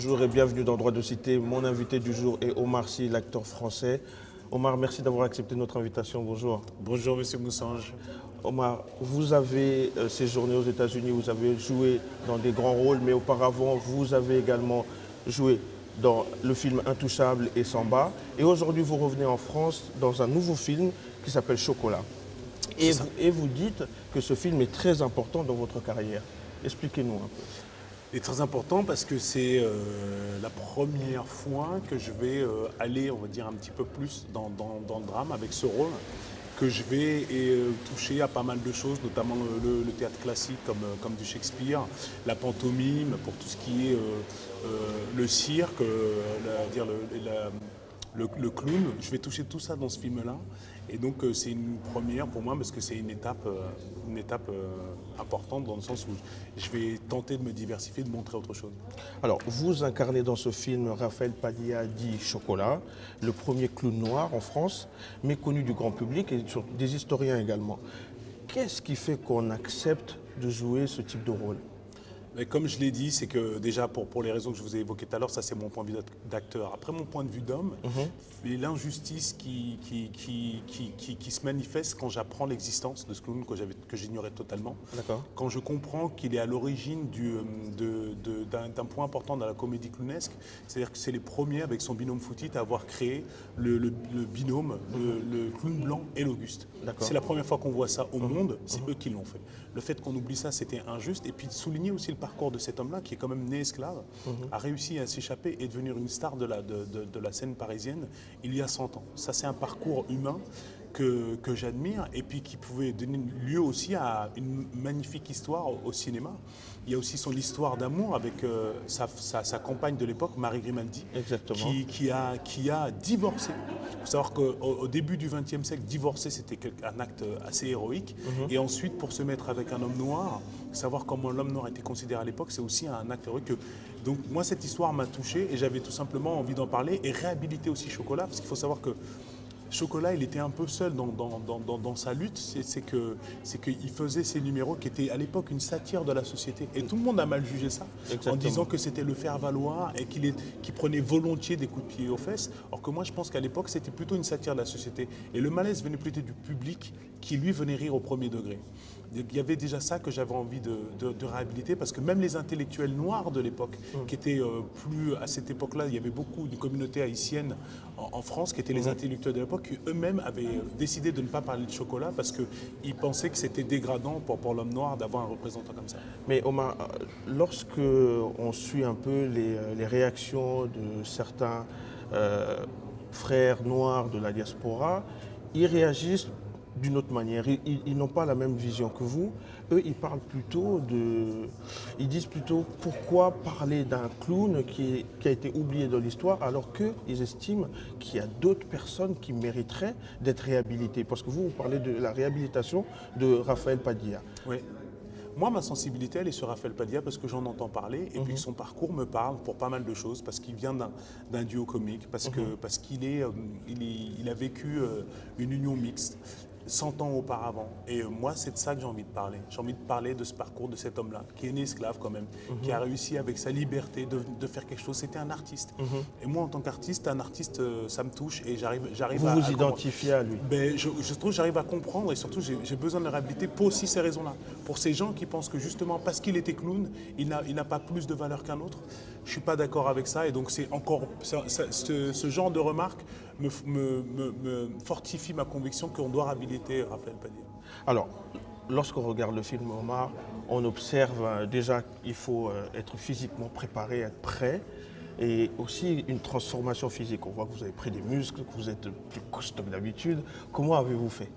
bonjour et bienvenue dans Droit de cité. Mon invité du jour est Omar Sy, l'acteur français. Omar, merci d'avoir accepté notre invitation. Bonjour. Bonjour Monsieur Moussange. Omar, vous avez séjourné aux États-Unis, vous avez joué dans des grands rôles, mais auparavant, vous avez également joué dans le film Intouchable et Samba. Et aujourd'hui, vous revenez en France dans un nouveau film qui s'appelle Chocolat. Et vous dites que ce film est très important dans votre carrière. Expliquez-nous un peu. Il est très important parce que c'est la première fois que je vais aller, on va dire, un petit peu plus dans le drame avec ce rôle, que je vais toucher à pas mal de choses, notamment le théâtre classique comme du Shakespeare, la pantomime, pour tout ce qui est le cirque, le clown. Je vais toucher tout ça dans ce film-là. Et donc c'est une première pour moi parce que c'est une étape importante dans le sens où je vais tenter de me diversifier, de montrer autre chose. Alors, vous incarnez dans ce film Raphaël Padilla dit Chocolat, le premier clown noir en France, méconnu du grand public et des historiens également. Qu'est-ce qui fait qu'on accepte de jouer ce type de rôle ? Mais comme je l'ai dit, c'est que déjà pour les raisons que je vous ai évoquées tout à l'heure, ça c'est mon point de vue d'acteur. Après mon point de vue d'homme, et l'injustice qui se manifeste quand j'apprends l'existence de ce clown que j'ignorais totalement. Quand je comprends qu'il est à l'origine d'un point important dans la comédie clownesque, c'est-à-dire que c'est les premiers avec son binôme Foutit à avoir créé le binôme, le clown blanc et l'Auguste. C'est la première fois qu'on voit ça au monde, c'est eux qui l'ont fait. Le fait qu'on oublie ça, c'était injuste. Et puis de souligner aussi le parcours de cet homme-là, qui est quand même né esclave, a réussi à s'échapper et devenir une star de la scène parisienne il y a 100 ans. Ça, c'est un parcours humain que j'admire et puis qui pouvait donner lieu aussi à une magnifique histoire au cinéma. Il y a aussi son histoire d'amour avec sa compagne de l'époque, Marie Grimaldi, qui a divorcé. Il faut savoir qu'au début du XXe siècle, divorcer, c'était un acte assez héroïque. Et ensuite, pour se mettre avec un homme noir, savoir comment l'homme noir était considéré à l'époque, c'est aussi un acte héroïque. Donc moi, cette histoire m'a touché et j'avais tout simplement envie d'en parler et réhabiliter aussi Chocolat, parce qu'il faut savoir que Chocolat, il était un peu seul dans sa lutte, c'est qu'il faisait ces numéros qui étaient à l'époque une satire de la société. Et tout le monde a mal jugé ça, en disant que c'était le faire-valoir et qu'il prenait volontiers des coups de pied aux fesses. Or que moi, je pense qu'à l'époque, c'était plutôt une satire de la société. Et le malaise venait plutôt du public qui, lui, venait rire au premier degré. Il y avait déjà ça que j'avais envie de réhabiliter, parce que même les intellectuels noirs de l'époque, qui étaient plus à cette époque-là, il y avait beaucoup de communautés haïtiennes en France, qui étaient les intellectuels de l'époque, qui eux-mêmes avaient décidé de ne pas parler de chocolat parce qu'ils pensaient que c'était dégradant pour l'homme noir d'avoir un représentant comme ça. Mais Omar, lorsque on suit un peu les réactions de certains frères noirs de la diaspora, ils réagissent d'une autre manière. Ils n'ont pas la même vision que vous. Eux, ils disent plutôt pourquoi parler d'un clown qui a été oublié dans l'histoire alors qu'ils estiment qu'il y a d'autres personnes qui mériteraient d'être réhabilitées. Parce que vous parlez de la réhabilitation de Raphaël Padilla. Oui. Moi, ma sensibilité, elle est sur Raphaël Padilla parce que j'en entends parler et puis que son parcours me parle pour pas mal de choses, parce qu'il vient d'un duo comique, parce qu'il a vécu une union mixte 100 ans auparavant. Et moi, c'est de ça que j'ai envie de parler. J'ai envie de parler de ce parcours de cet homme-là, qui est né esclave quand même, qui a réussi avec sa liberté de faire quelque chose. C'était un artiste. Et moi, en tant qu'artiste, ça me touche et j'arrive à... Vous vous identifiez à lui. Ben, je trouve que j'arrive à comprendre et surtout, j'ai besoin de le réhabiliter pour aussi ces raisons-là. Pour ces gens qui pensent que justement, parce qu'il était clown, il n'a pas plus de valeur qu'un autre. Je ne suis pas d'accord avec ça et donc c'est encore... Ce genre de remarques me fortifie ma conviction qu'on doit réhabiliter Raphaël Padilla. Alors, lorsqu'on regarde le film Omar, on observe déjà qu'il faut être physiquement préparé, être prêt, et aussi une transformation physique. On voit que vous avez pris des muscles, que vous êtes plus costaud que d'habitude. Comment avez-vous fait ?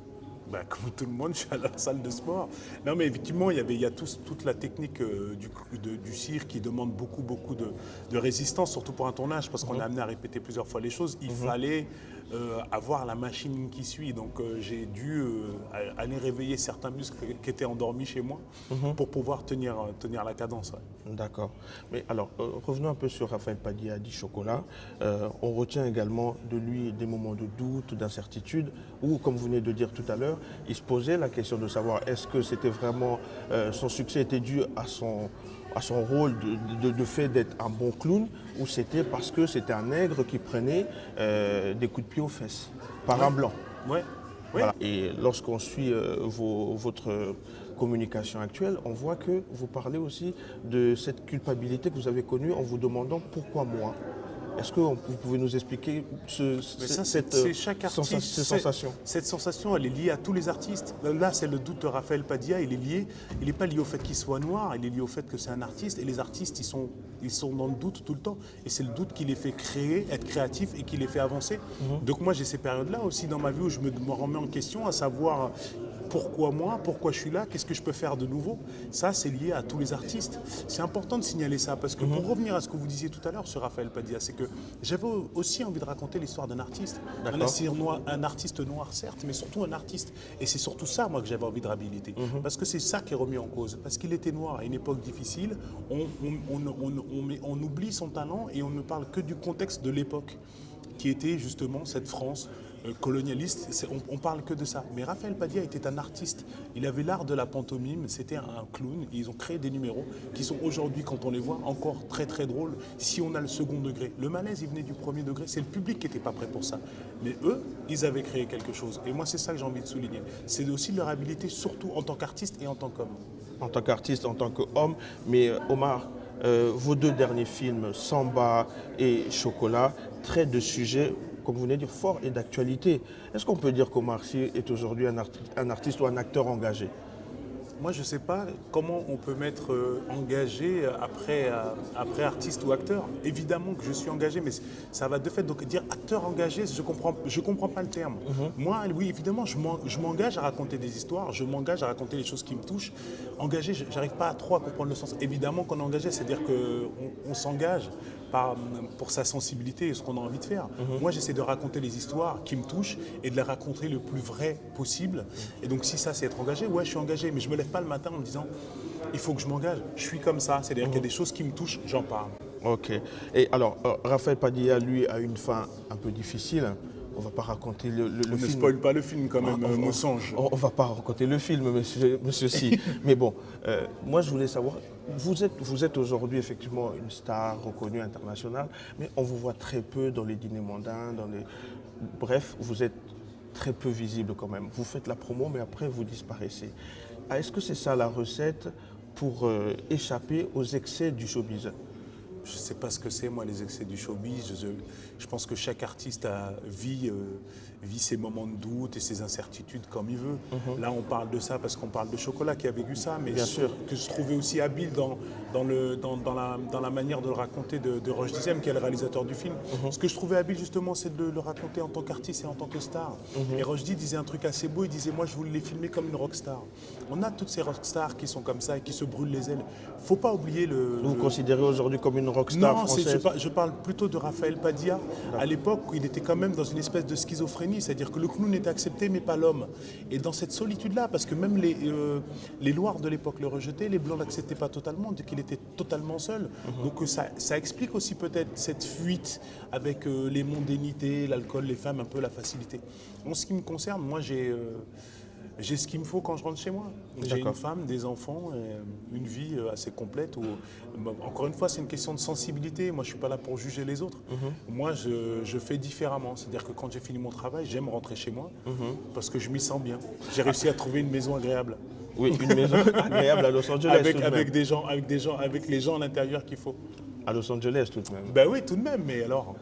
Ben, comme tout le monde, je suis à la salle de sport. Non, mais effectivement, il y a toute la technique du cirque qui demande beaucoup de résistance, surtout pour un tournage, parce qu'on est amené à répéter plusieurs fois les choses. Il fallait avoir la machine qui suit. Donc, j'ai dû aller réveiller certains muscles qui étaient endormis chez moi pour pouvoir tenir la cadence. Ouais. D'accord. Mais alors, revenons un peu sur Raphaël Padilla dit Chocolat. On retient également de lui des moments de doute, d'incertitude, où, comme vous venez de dire tout à l'heure, il se posait la question de savoir est-ce que c'était vraiment son succès était dû à son à son rôle de fait d'être un bon clown, ou c'était parce que c'était un nègre qui prenait des coups de pied aux fesses par un blanc? Ouais. Voilà. Et lorsqu'on suit votre communication actuelle, on voit que vous parlez aussi de cette culpabilité que vous avez connue en vous demandant pourquoi moi. Est-ce que vous pouvez nous expliquer cette chaque artiste, ces sensations? Cette sensation, elle est liée à tous les artistes. Là, c'est le doute de Raphaël Padilla. Il n'est pas lié au fait qu'il soit noir, il est lié au fait que c'est un artiste. Et les artistes, ils sont dans le doute tout le temps. Et c'est le doute qui les fait créer, être créatifs et qui les fait avancer. Donc moi, j'ai ces périodes-là aussi dans ma vie où je me remets en question, à savoir pourquoi moi, pourquoi je suis là, qu'est-ce que je peux faire de nouveau. Ça, c'est lié à tous les artistes. C'est important de signaler ça parce que pour revenir à ce que vous disiez tout à l'heure sur Raphaël Padilla, c'est que j'avais aussi envie de raconter l'histoire d'un artiste. Un artiste noir, certes, mais surtout un artiste. Et c'est surtout ça, moi, que j'avais envie de réhabiliter. Parce que c'est ça qui est remis en cause. Parce qu'il était noir à une époque difficile, on oublie son talent et on ne parle que du contexte de l'époque, qui était justement cette France colonialiste. On parle que de ça. Mais Raphaël Padilla était un artiste. Il avait l'art de la pantomime. C'était un clown. Ils ont créé des numéros qui sont aujourd'hui, quand on les voit, encore très très drôles si on a le second degré. Le malaise, il venait du premier degré. C'est le public qui n'était pas prêt pour ça. Mais eux, ils avaient créé quelque chose. Et moi, c'est ça que j'ai envie de souligner. C'est aussi leur habilité, surtout en tant qu'artiste et en tant qu'homme. En tant qu'artiste, en tant qu'homme. Mais Omar, vos deux derniers films, Samba et Chocolat, traitent de sujets, comme vous venez de dire, forts et d'actualité. Est-ce qu'on peut dire qu'Omar Sy est aujourd'hui un artiste ou un acteur engagé? Moi, je ne sais pas comment on peut mettre engagé après artiste ou acteur. Évidemment que je suis engagé, mais ça va de fait. Donc dire acteur engagé, je comprends pas le terme. Moi, oui, évidemment, je m'engage à raconter des histoires, je m'engage à raconter les choses qui me touchent. Engagé, j'arrive pas trop à comprendre le sens. Évidemment qu'on est engagé, c'est-à-dire qu'on s'engage pour sa sensibilité et ce qu'on a envie de faire. Moi, j'essaie de raconter les histoires qui me touchent et de les raconter le plus vrai possible. Et donc, si ça, c'est être engagé, ouais, je suis engagé, mais je me lève pas le matin en me disant il faut que je m'engage. Je suis comme ça, c'est-à-dire qu'il y a des choses qui me touchent, j'en parle. Ok. Et alors, Raphaël Padilla, lui, a une fin un peu difficile. On ne va pas raconter le film. Ne spoil pas le film quand même, Mensonge. On ne va pas raconter le film, monsieur Sy. Mais bon, moi je voulais savoir, vous êtes aujourd'hui effectivement une star reconnue internationale, mais on vous voit très peu dans les dîners mondains, bref, vous êtes très peu visible quand même. Vous faites la promo, mais après vous disparaissez. Est-ce que c'est ça la recette pour échapper aux excès du showbiz? Je ne sais pas ce que c'est, moi, les excès du showbiz. Je pense que chaque artiste vit ses moments de doute et ses incertitudes comme il veut. Là, on parle de ça parce qu'on parle de Chocolat qui a vécu ça, mais bien sûr, que je trouvais aussi habile dans la manière de le raconter de Roche Dizem, qui est le réalisateur du film. Ce que je trouvais habile, justement, c'est de le raconter en tant qu'artiste et en tant que star. Et Roche disait un truc assez beau, il disait « Moi, je voulais les filmer comme une rockstar ». On a toutes ces rockstars qui sont comme ça et qui se brûlent les ailes. Il ne faut pas oublier Vous considérez aujourd'hui comme une rockstar française? Non, je parle plutôt de Raphaël Padilla. À l'époque, il était quand même dans une espèce de schizophrénie, c'est-à-dire que le clown était accepté, mais pas l'homme. Et dans cette solitude-là, parce que même les Noirs de l'époque le rejetaient, les Blancs ne l'acceptaient pas totalement, donc il était totalement seul. Donc ça explique aussi peut-être cette fuite avec les mondanités, l'alcool, les femmes, un peu la facilité. En ce qui me concerne, moi j'ai ce qu'il me faut quand je rentre chez moi. J'ai une femme, des enfants, une vie assez complète. Encore une fois, c'est une question de sensibilité. Moi, je ne suis pas là pour juger les autres. Moi, je fais différemment. C'est-à-dire que quand j'ai fini mon travail, j'aime rentrer chez moi parce que je m'y sens bien. J'ai réussi à trouver une maison agréable. Oui, une maison agréable à Los Angeles. avec les gens à l'intérieur qu'il faut. À Los Angeles tout de même. Ben oui, tout de même, mais alors,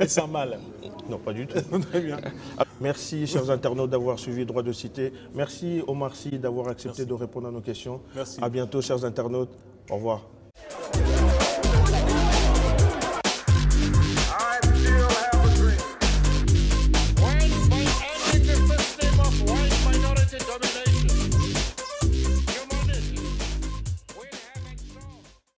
sans mal. Non, pas du tout. Très bien. Merci, chers internautes, d'avoir suivi Droit de Cité. Merci, Omar Sy, d'avoir accepté de répondre à nos questions. Merci. À bientôt, chers internautes. Au revoir.